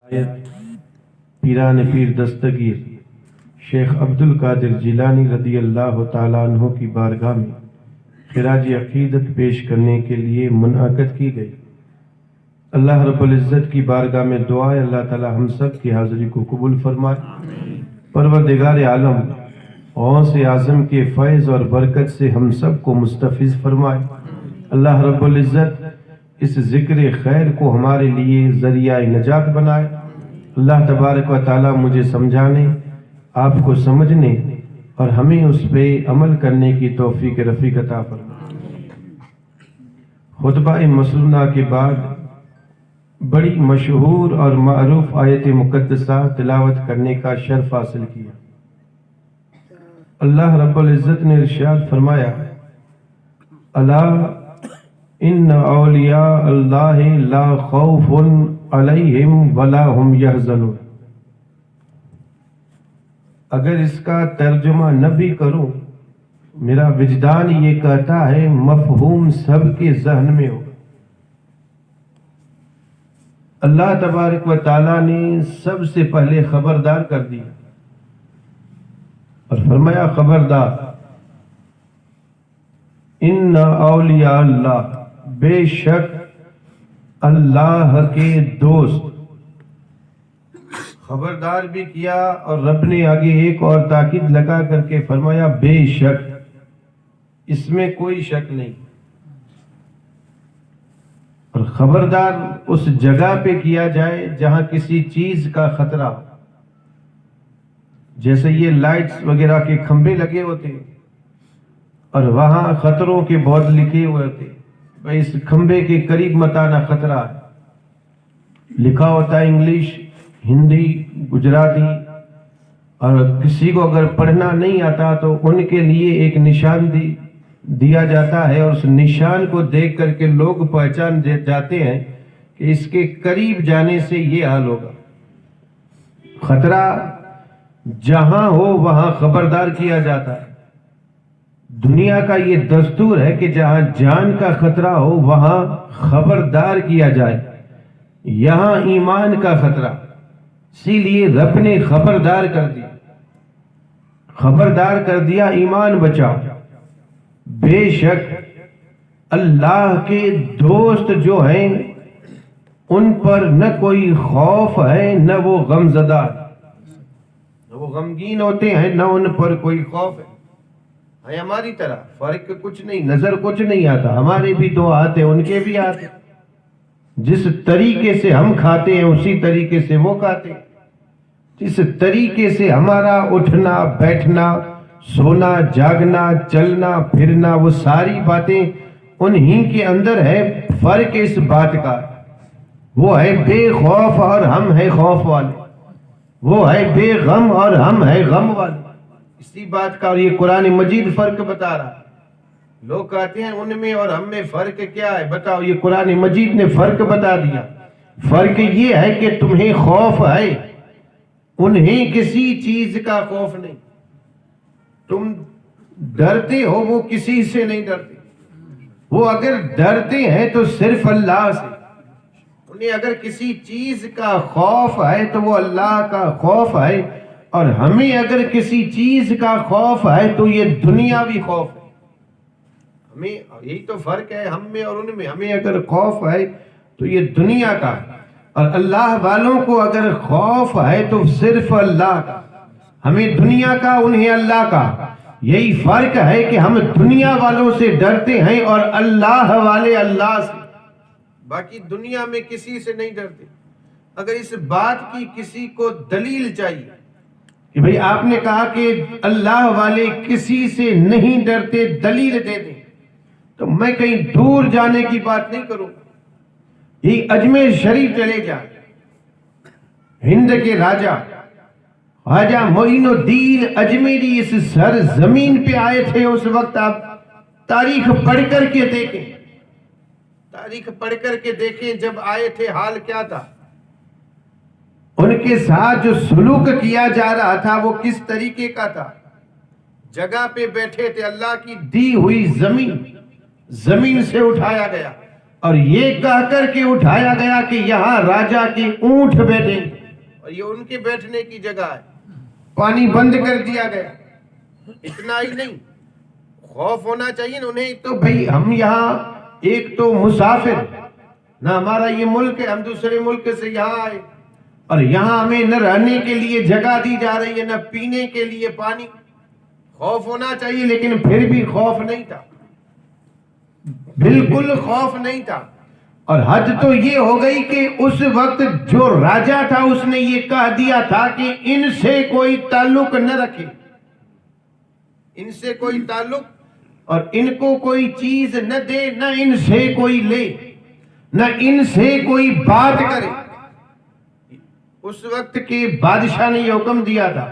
پیران پیر دستگیر شیخ عبد القادر جیلانی رضی اللہ تعالیٰ عنہ کی بارگاہ میں خراج عقیدت پیش کرنے کے لیے منعقد کی گئی۔ اللہ رب العزت کی بارگاہ میں دعا ہے اللہ تعالیٰ ہم سب کی حاضری کو قبول فرمائے۔ پروردگار عالم غوث اعظم کے فیض اور برکت سے ہم سب کو مستفیض فرمائے۔ اللہ رب العزت اس ذکر خیر کو ہمارے لیے ذریعہ نجات بنائے۔ اللہ تبارک و تعالیٰ مجھے سمجھانے، آپ کو سمجھنے اور ہمیں اس پہ عمل کرنے کی توفیق رفیق عطا فرمائے۔ خطبہ مسنونہ کے بعد بڑی مشہور اور معروف آیت مقدسہ تلاوت کرنے کا شرف حاصل کیا۔ اللہ رب العزت نے ارشاد فرمایا، الا ان اولیاء اللہ لا خوف علیہم ولا ہم یحزنون۔ اگر اس کا ترجمہ نہ بھی کروں، میرا وجدان یہ کہتا ہے مفہوم سب کے ذہن میں ہو۔ اللہ تبارک و تعالیٰ نے سب سے پہلے خبردار کر دیا اور فرمایا خبردار، ان اولیاء اللہ، بے شک اللہ کے دوست۔ خبردار بھی کیا اور رب نے آگے ایک اور تاکید لگا کر کے فرمایا بے شک، اس میں کوئی شک نہیں۔ اور خبردار اس جگہ پہ کیا جائے جہاں کسی چیز کا خطرہ ہو، جیسے یہ لائٹس وغیرہ کے کھمبے لگے ہوتے اور وہاں خطروں کے بورڈ لکھے ہوئے ہوتے، بھائی اس کھمبے کے قریب مت آنا، خطرہ ہے، لکھا ہوتا ہے انگلش، ہندی، گجراتی، اور کسی کو اگر پڑھنا نہیں آتا تو ان کے لیے ایک نشان دیا جاتا ہے، اور اس نشان کو دیکھ کر کے لوگ پہچان جاتے ہیں کہ اس کے قریب جانے سے یہ حال ہوگا۔ خطرہ جہاں ہو وہاں خبردار کیا جاتا ہے۔ دنیا کا یہ دستور ہے کہ جہاں جان کا خطرہ ہو وہاں خبردار کیا جائے۔ یہاں ایمان کا خطرہ، اسی لیے رب نے خبردار کر دیا، خبردار کر دیا ایمان بچاؤ۔ بے شک اللہ کے دوست جو ہیں ان پر نہ کوئی خوف ہے، نہ وہ غم زدہ، نہ وہ غمگین ہوتے ہیں، نہ ان پر کوئی خوف ہے ہماری طرح، فرق کچھ نہیں، نظر کچھ نہیں آتا، ہمارے بھی تو آتے ان کے بھی آتے، جس طریقے سے ہم کھاتے ہیں اسی طریقے سے وہ کھاتے ہیں، جس طریقے سے ہمارا اٹھنا بیٹھنا سونا جاگنا چلنا پھرنا وہ ساری باتیں انہی کے اندر ہے۔ فرق اس بات کا، وہ ہے بے خوف اور ہم ہے خوف والے، وہ ہے بے غم اور ہم ہے غم والے، اسی بات کا۔ اور یہ قرآن مجید فرق بتا رہا ہے۔ لوگ کہتے ہیں ان میں اور ہم میں فرق کیا ہے، بتاؤ، یہ قرآن مجید نے فرق بتا دیا۔ فرق یہ ہے کہ تمہیں خوف ہے، انہیں کسی چیز کا خوف نہیں۔ تم ڈرتے ہو، وہ کسی سے نہیں ڈرتے، وہ اگر ڈرتے ہیں تو صرف اللہ سے۔ انہیں اگر کسی چیز کا خوف ہے تو وہ اللہ کا خوف ہے، اور ہمیں اگر کسی چیز کا خوف ہے تو یہ دنیاوی خوف ہے۔ ہمیں یہی تو فرق ہے ہم میں اور ان میں، ہمیں اگر خوف ہے تو یہ دنیا کا، اور اللہ والوں کو اگر خوف ہے تو صرف اللہ کا، ہمیں دنیا کا انہیں اللہ کا۔ یہی فرق ہے کہ ہم دنیا والوں سے ڈرتے ہیں اور اللہ والے اللہ سے، باقی دنیا میں کسی سے نہیں ڈرتے۔ اگر اس بات کی کسی کو دلیل چاہیے کہ بھئی آپ نے کہا کہ اللہ والے کسی سے نہیں ڈرتے، دلیل دے دیں، تو میں کہیں دور جانے کی بات نہیں کروں، یہ اجمیر شریف چلے جائیں۔ ہند کے راجہ خواجہ معین الدین اجمیری اس سر زمین پہ آئے تھے، اس وقت آپ تاریخ پڑھ کر کے دیکھیں، تاریخ پڑھ کر کے دیکھیں جب آئے تھے حال کیا تھا، ان کے ساتھ جو سلوک کیا جا رہا تھا وہ کس طریقے کا تھا۔ جگہ پہ بیٹھے تھے، اللہ کی دی ہوئی زمین سے اٹھایا گیا، اور یہ کہہ کر کے اٹھایا گیا کہ یہاں راجہ کے اونٹ بیٹھے، اور یہ ان کے بیٹھنے کی جگہ ہے، پانی بند کر دیا گیا۔ اتنا ہی نہیں، خوف ہونا چاہیے نا انہیں، تو بھئی ہم یہاں ایک تو مسافر، نہ ہمارا یہ ملک ہے، ہم دوسرے ملک سے یہاں آئے، اور یہاں ہمیں نہ رہنے کے لیے جگہ دی جا رہی ہے، نہ پینے کے لیے پانی۔ خوف ہونا چاہیے، لیکن پھر بھی خوف نہیں تھا، بالکل خوف نہیں تھا۔ اور حد تو یہ ہو گئی کہ اس وقت جو راجا تھا اس نے یہ کہہ دیا تھا کہ ان سے کوئی تعلق نہ رکھے، ان سے کوئی تعلق، اور ان کو کوئی چیز نہ دے، نہ ان سے کوئی لے، نہ ان سے کوئی بات کرے۔ اس وقت کے بادشاہ نے یہ حکم دیا تھا،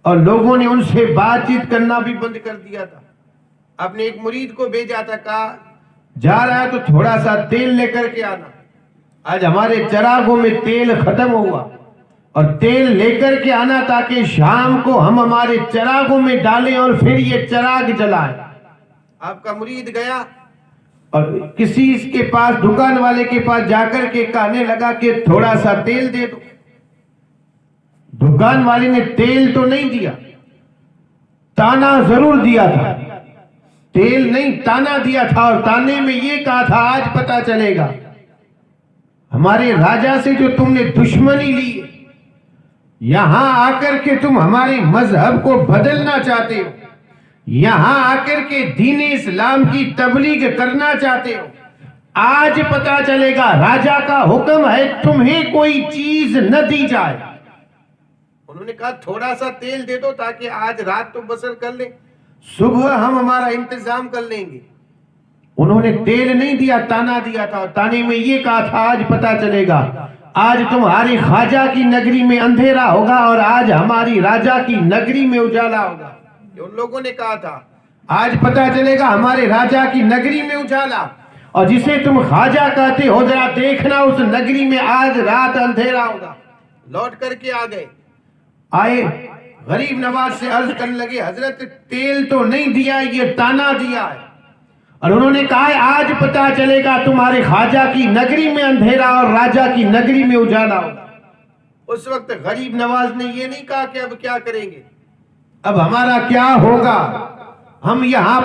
اور لوگوں نے ان سے بات چیت کرنا بھی بند کر دیا تھا۔ اپنے ایک مرید کو بھیجا تھا، کہا جا رہا ہے تو تھوڑا سا تیل لے کر کے آنا۔ آج ہمارے چراغوں میں تیل ختم ہوا، اور تیل لے کر کے آنا تاکہ شام کو ہم ہمارے چراغوں میں ڈالیں اور پھر یہ چراغ جلائیں۔ آپ کا مرید گیا اور کسی کے پاس، دکان والے کے پاس جا کر کے کہنے لگا کہ تھوڑا سا تیل دے دو۔ دکان والے نے تیل تو نہیں دیا، تانا ضرور دیا تھا، تیل نہیں تانا دیا تھا، اور تانے میں یہ کہا تھا آج پتا چلے گا ہمارے راجا سے جو تم نے دشمنی لی، یہاں آ کر کے تم ہمارے مذہب کو بدلنا چاہتے ہو، یہاں آ کر کے دین اسلام کی تبلیغ کرنا چاہتے ہو، آج پتا چلے گا راجا کا حکم ہے تمہیں کوئی چیز نہ دی جائے۔ انہوں نے کہا تھوڑا سا تیل دے دو تاکہ آج رات تو بسر کر لیں، صبح ہم ہمارا انتظام کر لیں گے۔ انہوں نے تیل نہیں دیا، تانا دیا تھا، اور تانے میں یہ کہا تھا آج پتا چلے گا، آج تمہاری خواجہ کی نگری میں اندھیرا ہوگا اور آج ہماری راجا کی نگری میں اجالا ہوگا۔ ان لوگوں نے کہا تھا آج پتا چلے گا ہمارے راجا کی نگری میں اجالا، اور جسے تم خواجہ کہتے ہو ذرا دیکھنا اس نگری میں آج رات اندھیرا ہوگا۔ لوٹ کر کے آ گئے، آئے غریب نواز سے عرض کرنے لگے حضرت تیل تو نہیں دیا، یہ تانا دیا ہے، اور انہوں نے کہا ہے آج پتا چلے گا تمہارے خواجہ کی نگری میں اندھیرا اور راجا کی نگری میں اجالا ہوگا۔ اس وقت غریب نواز نے یہ نہیں کہا کہ اب کیا کریں گے، اب ہمارا کیا ہوگا، ہم یہاں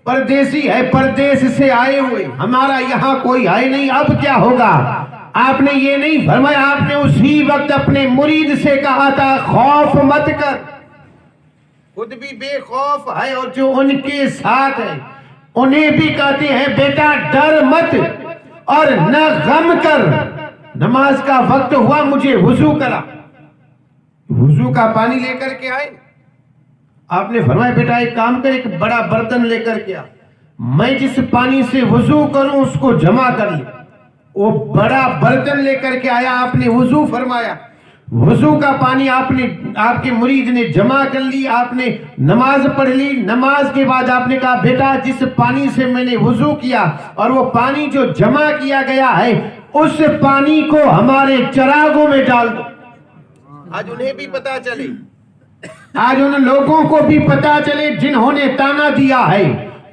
پردیسی ہے، پردیس سے آئے ہوئے، ہمارا یہاں کوئی ہے نہیں، اب کیا ہوگا۔ آپ نے یہ نہیں فرمایا، آپ نے اسی وقت اپنے مرید سے کہا تھا خوف مت کر، خود بھی بے خوف ہے، اور جو ان کے ساتھ ہے انہیں بھی کہتے ہیں بیٹا ڈر مت اور نہ غم کر، نماز کا وقت ہوا مجھے وضو کرا۔ وضو کا پانی لے کر کے آئے، آپ نے فرمایا بیٹا ایک کام کر، ایک بڑا برتن لے کر کے آ، میں جس پانی سے وضو کروں اس کو جمع کر لے۔ وہ بڑا برتن لے کر کے آیا، آپ نے وضو فرمایا، وضو کا پانی آپ کے مرید نے جمع کر لی، آپ نے نماز پڑھ لی۔ نماز کے بعد آپ نے کہا بیٹا جس پانی سے میں نے وضو کیا اور وہ پانی جو جمع کیا گیا ہے اس پانی کو ہمارے چراغوں میں ڈال دو۔ آج انہیں بھی پتا چلے، آج ان لوگوں کو بھی پتا چلے جنہوں نے تانا دیا ہے،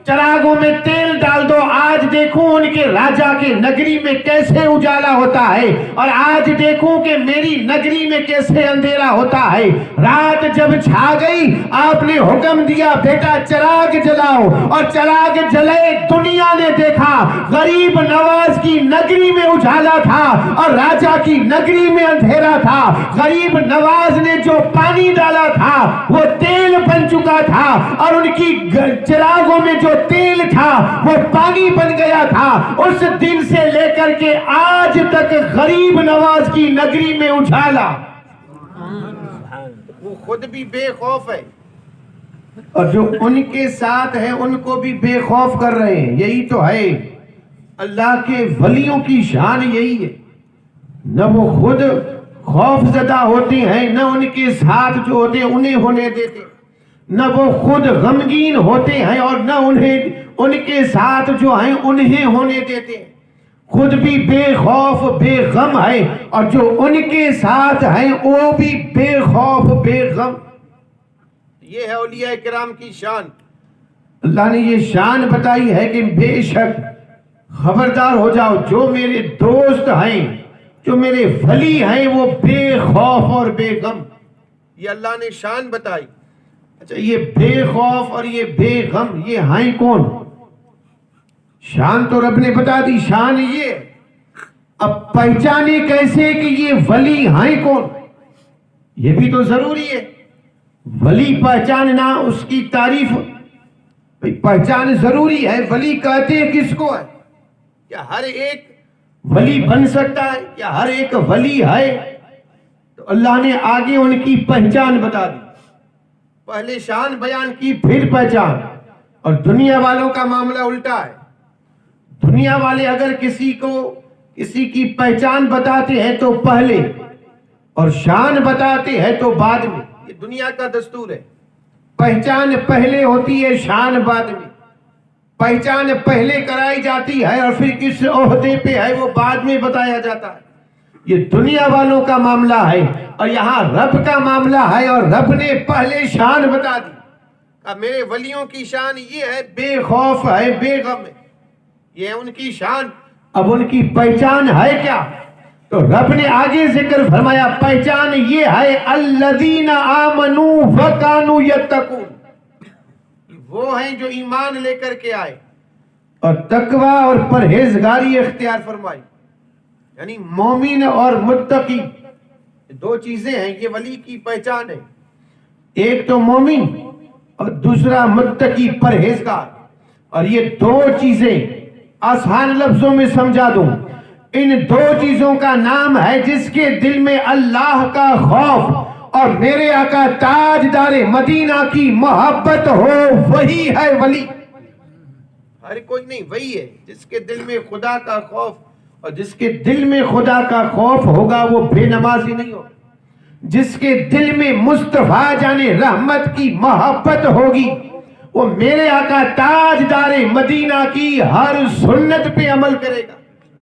چراغوں میں تیل ڈال دو۔ آج دیکھوں ان کے راجا کے نگری میں کیسے اجالا ہوتا ہے، اور آج دیکھوں کہ میری نگری میں کیسے اندھیرا ہوتا ہے۔ رات جب چھا گئی آپ نے حکم دیا بیٹا چراغ جلاؤ، اور چراغ جلے، دنیا نے دیکھا غریب نواز کی نگری میں اجالا تھا اور راجا کی نگری میں اندھیرا تھا۔ غریب نواز نے جو پانی ڈالا تھا وہ تیل بن چکا تھا، اور ان کی چراغوں میں جو تیل تھا وہ پانی بن گیا تھا۔ اس دن سے لے کر کے آج تک غریب نواز کی نگری میں اجالا۔ وہ خود بھی بے خوف ہے، اور جو ان کے ساتھ ہیں ان کو بھی بے خوف کر رہے ہیں۔ یہی تو ہے اللہ کے ولیوں کی شان، یہی ہے، نہ وہ خود خوف زدہ ہوتے ہیں، نہ ان کے ساتھ جو ہوتے ہیں انہیں ہونے دیتے، نہ وہ خود غمگین ہوتے ہیں اور نہ ان کے ساتھ جو ہیں انہیں ہونے دیتے ہیں۔ خود بھی بے خوف بے غم ہے، اور جو ان کے ساتھ ہیں وہ بھی بے خوف بے غم۔ یہ ہے اولیاء کرام کی شان۔ اللہ نے یہ شان بتائی ہے کہ بے شک خبردار ہو جاؤ، جو میرے دوست ہیں، جو میرے ولی ہیں وہ بے خوف اور بے غم. یہ اللہ نے شان بتائی. اچھا یہ بے خوف اور یہ بے غم یہ ہیں کون؟ شان تو رب نے بتا دی، شان یہ. اب پہچانے کیسے کہ یہ ولی ہیں کون؟ یہ بھی تو ضروری ہے. ولی پہچاننا، اس کی تعریف پہچان ضروری ہے. ولی کہتے ہیں کس کو ہے؟ کیا ہر ایک ولی بن سکتا ہے؟ کیا ہر ایک ولی ہے؟ تو اللہ نے آگے ان کی پہچان بتا دی. پہلے شان بیان کی پھر پہچان. اور دنیا والوں کا معاملہ الٹا ہے. دنیا والے اگر کسی کی پہچان بتاتے ہیں تو پہلے اور شان بتاتے ہیں تو بعد میں. یہ دنیا کا دستور ہے. پہچان پہلے ہوتی ہے، شان بعد میں. پہچان پہلے کرائی جاتی ہے اور پھر کس عہدے پہ ہے وہ بعد میں بتایا جاتا ہے. یہ دنیا والوں کا معاملہ ہے اور یہاں رب کا معاملہ ہے، اور رب نے پہلے شان بتا دی. اب میرے ولیوں کی شان یہ ہے، بے خوف ہے، بے غم ہے. یہ ہے ان کی شان. اب ان کی پہچان ہے کیا؟ تو رب نے آگے ذکر فرمایا پہچان یہ ہے الذین آمنوا وکانوا یتقون. وہ ہیں جو ایمان لے کر کے آئے اور تقوی اور پرہیزگاری اختیار فرمائی. یعنی مومن اور متقی دو چیزیں ہیں، یہ ولی کی پہچان ہے. ایک تو مومن اور دوسرا متقی پرہیزگار. اور یہ دو چیزیں آسان لفظوں میں سمجھا دوں. ان دو چیزوں کا نام ہے جس کے دل میں اللہ کا خوف اور میرے آقا تاجدار مدینہ کی محبت ہو، وہی ہے ولی. ہر کوئی نہیں، وہی ہے جس کے دل میں خدا کا خوف. اور جس کے دل میں خدا کا خوف ہوگا وہ بے نمازی نہیں ہوگا. جس کے دل میں مصطفیٰ جان رحمت کی محبت ہوگی وہ میرے آقا تاجدار مدینہ کی ہر سنت پہ عمل کرے گا.